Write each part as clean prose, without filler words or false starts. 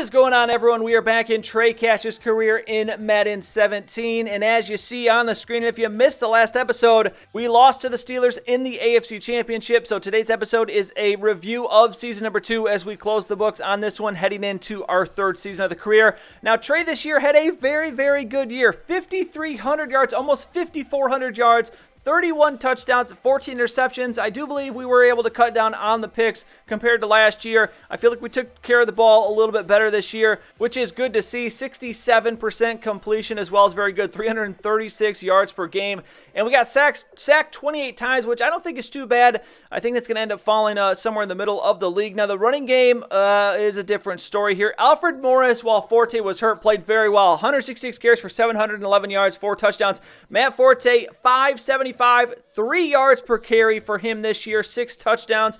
is going on, everyone? We are back in Trey Cash's career in Madden 17, and as you see on the screen, if you missed the last episode, we lost to the Steelers in the AFC Championship, so today's episode is a review of season number 2 as we close the books on this one, heading into our third season of the career. Now, Trey this year had a very, very good year. 5,300 yards, almost 5,400 yards, 31 touchdowns, 14 interceptions. I do believe we were able to cut down on the picks compared to last year. I feel like we took care of the ball a little bit better this year, which is good to see. 67% completion as well as very good. 336 yards per game. And we got sacked 28 times, which I don't think is too bad. I think that's going to end up falling somewhere in the middle of the league. Now, the running game is a different story here. Alfred Morris, while Forte was hurt, played very well. 166 carries for 711 yards, 4 touchdowns. Matt Forte, 575. 3 yards per carry for him this year, 6 touchdowns.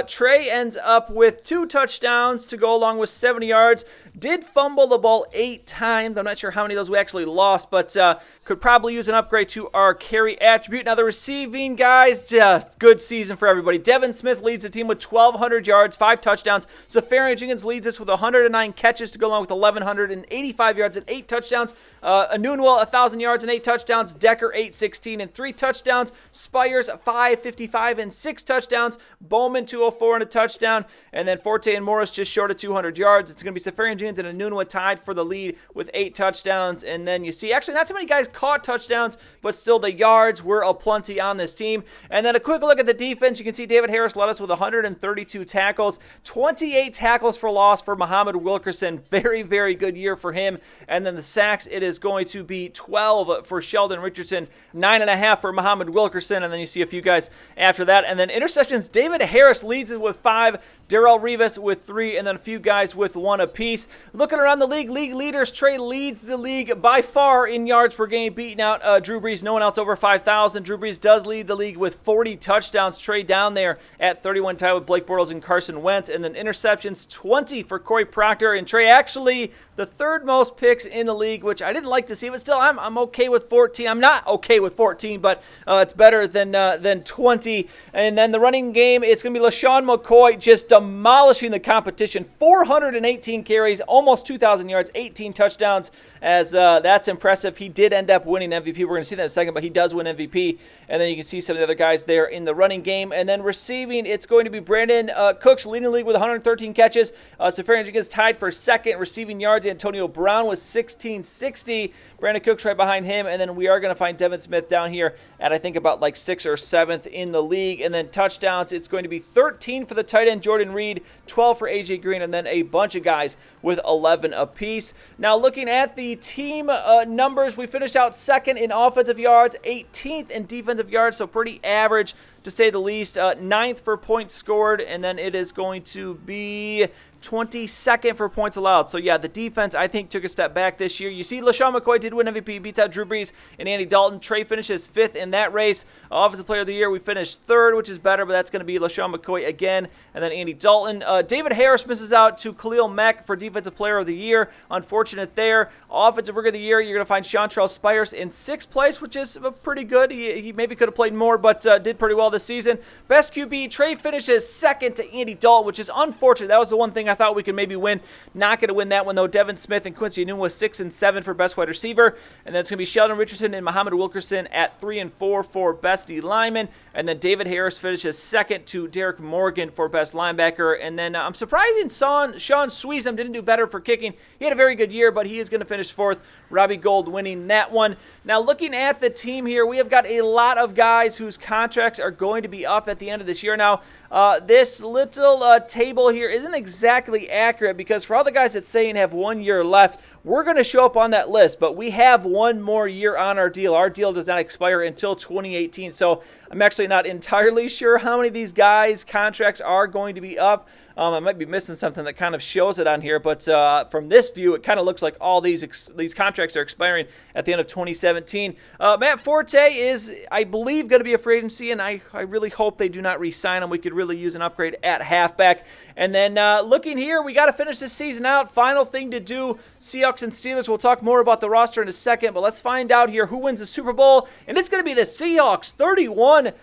Trey ends up with 2 touchdowns to go along with 70 yards. Did fumble the ball 8 times. I'm not sure how many of those we actually lost, but could probably use an upgrade to our carry attribute. Now, the receiving guys, good season for everybody. Devin Smith leads the team with 1,200 yards, 5 touchdowns. Safarian Jenkins leads us with 109 catches to go along with 1,185 yards and 8 touchdowns. Anunwell, 1,000 yards and 8 touchdowns. Decker, 816 and 3 touchdowns. Spires, 555 and 6 touchdowns. Bowman, 204 and a touchdown. And then Forte and Morris just short of 200 yards. It's going to be Safarian Jenkins and Anunwell tied for the lead with 8 touchdowns. And then you see, actually not too many guys caught touchdowns, but still the yards were aplenty on this team. And then a quick look at the defense. You can see David Harris led us with 132 tackles, 28 tackles for loss for Muhammad Wilkerson. Very, very good year for him. And then the sacks, it is going to be 12 for Sheldon Richardson, 9.5 for Muhammad Wilkerson, and then you see a few guys after that. And then interceptions, David Harris leads it with 5, Darrell Rivas with 3, and then a few guys with 1 apiece. Looking around the league leaders, Trey leads the league by far in yards per game, beating out Drew Brees. No one else over 5,000. Drew Brees does lead the league with 40 touchdowns. Trey down there at 31, tied with Blake Bortles and Carson Wentz. And then interceptions, 20 for Corey Proctor. And Trey actually the third most picks in the league, which I didn't like to see, but still I'm okay with 14. I'm not okay with 14, but it's better than 20. And then the running game, it's going to be LaShawn McCoy just demolishing the competition. 418 carries, almost 2,000 yards, 18 touchdowns, as that's impressive. He did end up winning MVP. We're going to see that in a second, but he does win MVP. And then you can see some of the other guys there in the running game. And then receiving, it's going to be Brandon Cooks leading the league with 113 catches. Safarian Jenkins tied for second receiving yards. Antonio Brown was 1,660. Brandon Cooks right behind him. And then we are going to find Devin Smith down here at, I think, about like 6th or 7th in the league. And then touchdowns, it's going to be 13 for the tight end Jordan Reed, 12 for A.J. Green, and then a bunch of guys with 11 apiece. Now, looking at the team numbers, we finished out 2nd in offensive yards, 18th in defensive yards, so pretty average to say the least. 9th for points scored, and then it is going to be 22nd for points allowed. So, yeah, the defense, I think, took a step back this year. You see LaShawn McCoy did win MVP, beats out Drew Brees and Andy Dalton. Trey finishes 5th in that race. Offensive Player of the Year, we finished 3rd, which is better, but that's going to be LaShawn McCoy again, and then Andy Dalton. David Harris misses out to Khalil Mack for Defensive Player of the Year. Unfortunate there. Offensive Rookie of the Year, you're going to find Chantrell Spires in 6th place, which is pretty good. He maybe could have played more, but did pretty well this season. Best QB, Trey finishes 2nd to Andy Dalton, which is unfortunate. That was the one thing I thought we could maybe win. Not going to win that one, though. Devin Smith and Quincy Anunwell was 6 and 7 for best wide receiver. And then it's going to be Sheldon Richardson and Muhammad Wilkerson at 3 and 4 for best D lineman. And then David Harris finishes 2nd to Derek Morgan for best linebacker. And then I'm surprised Sean Sweezum didn't do better for kicking. He had a very good year, but he is going to finish 4th. Robbie Gould winning that one. Now, looking at the team here, we have got a lot of guys whose contracts are going to be up at the end of this year. Now, this little table here isn't exactly accurate because for all the guys that say and have 1 year left, we're going to show up on that list, but we have 1 more year on our deal. Our deal does not expire until 2018, so I'm actually not entirely sure how many of these guys' contracts are going to be up. I might be missing something that kind of shows it on here, but from this view, it kind of looks like all these contracts are expiring at the end of 2017. Matt Forte is, I believe, going to be a free agency, and I really hope they do not re-sign him. We could really use an upgrade at halfback. And then looking here, we got to finish this season out. Final thing to do, Seahawks and Steelers. We'll talk more about the roster in a second, but let's find out here who wins the Super Bowl, and it's going to be the Seahawks, 31-38.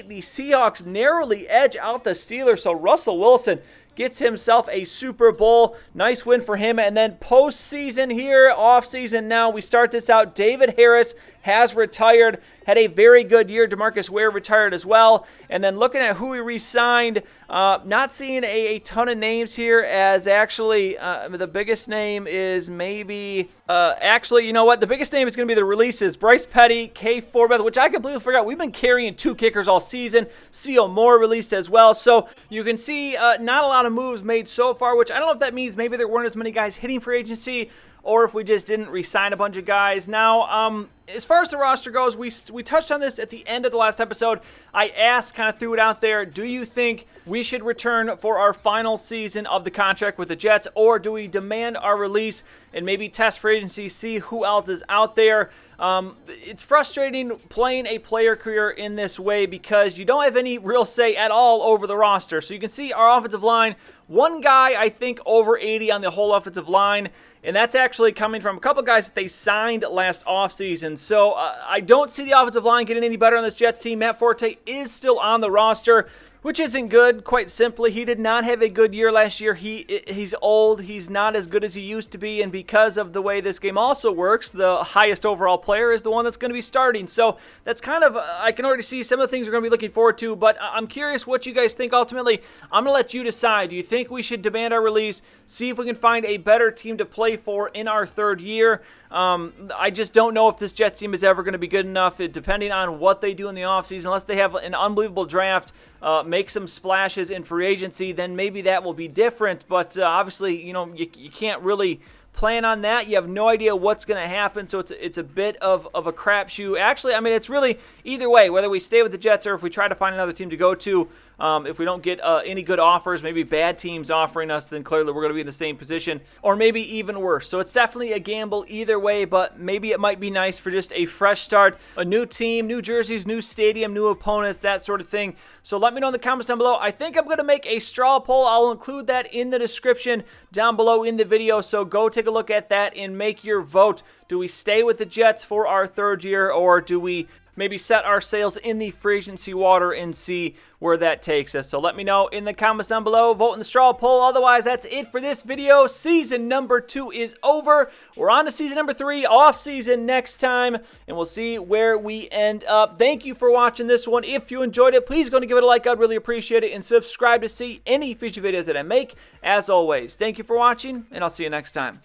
The Seahawks narrowly edge out the Steelers, so Russell Wilson gets himself a Super Bowl. Nice win for him. And then postseason here, offseason now, we start this out. David Harris has retired, had a very good year. DeMarcus Ware retired as well. And then looking at who he re-signed, not seeing a ton of names here, as actually the biggest name is maybe, actually, you know what? The biggest name is going to be the releases. Bryce Petty, K. Forbath, which I completely forgot. We've been carrying 2 kickers all season. C.O. Moore released as well. So you can see not a lot of moves made so far, which I don't know if that means maybe there weren't as many guys hitting free agency, or if we just didn't re-sign a bunch of guys. Now, as far as the roster goes, we touched on this at the end of the last episode. I asked, kind of threw it out there, do you think we should return for our final season of the contract with the Jets, or do we demand our release and maybe test free agency, see who else is out there? It's frustrating playing a player career in this way because you don't have any real say at all over the roster. So you can see our offensive line, one guy I think over 80 on the whole offensive line, and that's actually coming from a couple guys that they signed last offseason. So I don't see the offensive line getting any better on this Jets team. Matt Forte is still on the roster, which isn't good, quite simply. He did not have a good year last year. He's old. He's not as good as he used to be, and because of the way this game also works, the highest overall player is the one that's going to be starting. So that's kind of, I can already see some of the things we're going to be looking forward to, but I'm curious what you guys think ultimately. I'm going to let you decide. Do you think we should demand our release, see if we can find a better team to play for in our 3rd year? I just don't know if this Jets team is ever going to be good enough, depending on what they do in the offseason. Unless they have an unbelievable draft, make some splashes in free agency, then maybe that will be different. But obviously, you know, you can't really plan on that. You have no idea what's going to happen, so it's a bit of a crapshoot. Actually, I mean, it's really either way, whether we stay with the Jets or if we try to find another team to go to. If we don't get any good offers, maybe bad teams offering us, then clearly we're going to be in the same position, or maybe even worse. So it's definitely a gamble either way, but maybe it might be nice for just a fresh start, a new team, new jerseys, new stadium, new opponents, that sort of thing. So let me know in the comments down below. I think I'm going to make a straw poll. I'll include that in the description down below in the video, so go take a look at that and make your vote. Do we stay with the Jets for our 3rd year, or do we maybe set our sails in the free agency water and see where that takes us? So let me know in the comments down below. Vote in the straw poll. Otherwise, that's it for this video. Season number 2 is over. We're on to season number 3, off season next time, and we'll see where we end up. Thank you for watching this one. If you enjoyed it, please go and give it a like. I'd really appreciate it, and subscribe to see any future videos that I make. As always, thank you for watching, and I'll see you next time.